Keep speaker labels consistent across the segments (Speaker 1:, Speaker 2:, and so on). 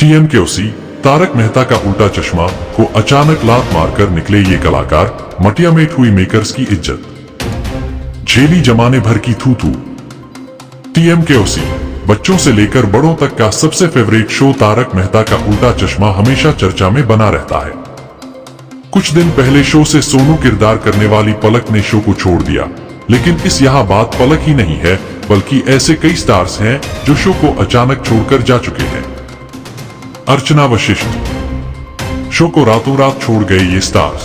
Speaker 1: TMKOC Tarak Mehta का उल्टा चश्मा को अचानक लात मारकर निकले ये कलाकार, मटियामेट हुई मेकर्स की इज्जत, झेली जमाने भर की थू थू। TMKOC बच्चों से लेकर बड़ों तक का सबसे फेवरेट शो तारक मेहता का उल्टा चश्मा हमेशा चर्चा में बना रहता है। कुछ दिन पहले शो से सोनू किरदार करने वाली पलक ने शो को छोड़ दिया, लेकिन इस यहाँ बात पलक ही नहीं है, बल्कि ऐसे कई स्टार्स हैं जो शो को अचानक छोड़कर जा चुके हैं। अर्चना वशिष्ठ शो को रातों रात छोड़ गए ये स्टार्स।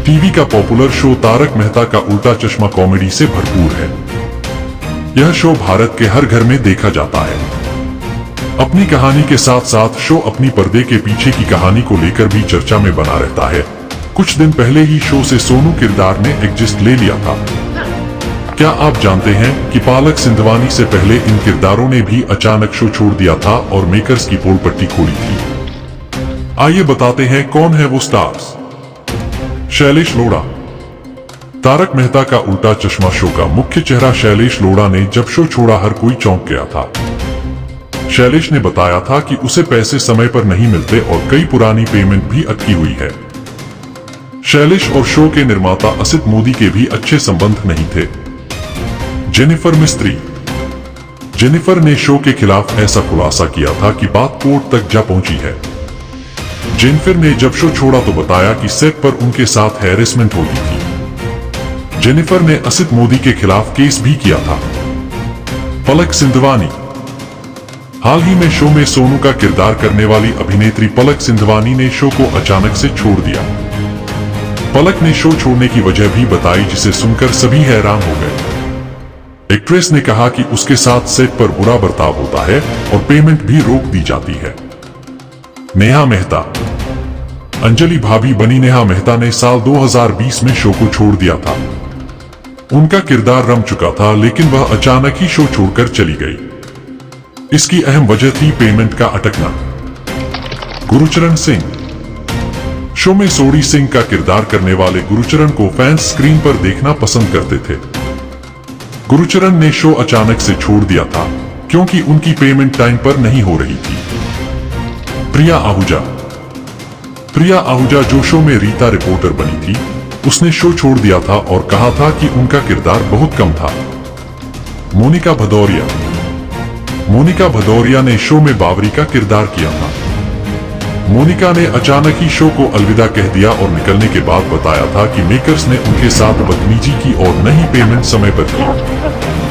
Speaker 1: टीवी का पॉपुलर शो तारक मेहता का उल्टा चश्मा कॉमेडी से भरपूर है। यह शो भारत के हर घर में देखा जाता है। अपनी कहानी के साथ साथ शो अपनी पर्दे के पीछे की कहानी को लेकर भी चर्चा में बना रहता है। कुछ दिन पहले ही शो से सोनू किरदार ने एग्जिस्ट ले लिया था। क्या आप जानते हैं कि पलक सिंधवानी से पहले इन किरदारों ने भी अचानक शो छोड़ दिया था और मेकर्स की पोल पट्टी खोली थी। आइए बताते हैं कौन है वो स्टार्स। शैलेश लोढ़ा। तारक मेहता का उल्टा चश्मा शो का मुख्य चेहरा शैलेश लोढ़ा ने जब शो छोड़ा हर कोई चौंक गया था। शैलेश ने बताया था कि उसे पैसे समय पर नहीं मिलते और कई पुरानी पेमेंट भी अटकी हुई है। शैलेश और शो के निर्माता असित मोदी के भी अच्छे संबंध नहीं थे। जेनिफर मिस्त्री। जेनिफर ने शो के खिलाफ ऐसा खुलासा किया था कि बात कोर्ट तक जा पहुंची है। जेनिफर ने जब शो छोड़ा तो बताया कि सेट पर उनके साथ हैरेसमेंट होती थी। जेनिफर ने असित मोदी के खिलाफ केस भी किया था। पलक सिंधवानी। हाल ही में शो में सोनू का किरदार करने वाली अभिनेत्री पलक सिंधवानी ने शो को अचानक से छोड़ दिया। पलक ने शो छोड़ने की वजह भी बताई, जिसे सुनकर सभी हैरान हो गए। एक्ट्रेस ने कहा कि उसके साथ सेट पर बुरा बर्ताव होता है और पेमेंट भी रोक दी जाती है। नेहा मेहता। अंजलि भाभी बनी नेहा मेहता ने साल 2020 में शो को छोड़ दिया था। उनका किरदार रम चुका था, लेकिन वह अचानक ही शो छोड़कर चली गई। इसकी अहम वजह थी पेमेंट का अटकना। गुरुचरण सिंह। शो में सोडी सिंह का किरदार करने वाले गुरुचरण को फैंस स्क्रीन पर देखना पसंद करते थे। गुरुचरण ने शो अचानक से छोड़ दिया था क्योंकि उनकी पेमेंट टाइम पर नहीं हो रही थी। प्रिया आहूजा। प्रिया आहूजा जो शो में रीता रिपोर्टर बनी थी, उसने शो छोड़ दिया था और कहा था कि उनका किरदार बहुत कम था। मोनिका भदौरिया। मोनिका भदौरिया ने शो में बावरी का किरदार किया था। मोनिका ने अचानक ही शो को अलविदा कह दिया और निकलने के बाद बताया था कि मेकर्स ने उनके साथ बदतमीजी की और नहीं पेमेंट समय पर की।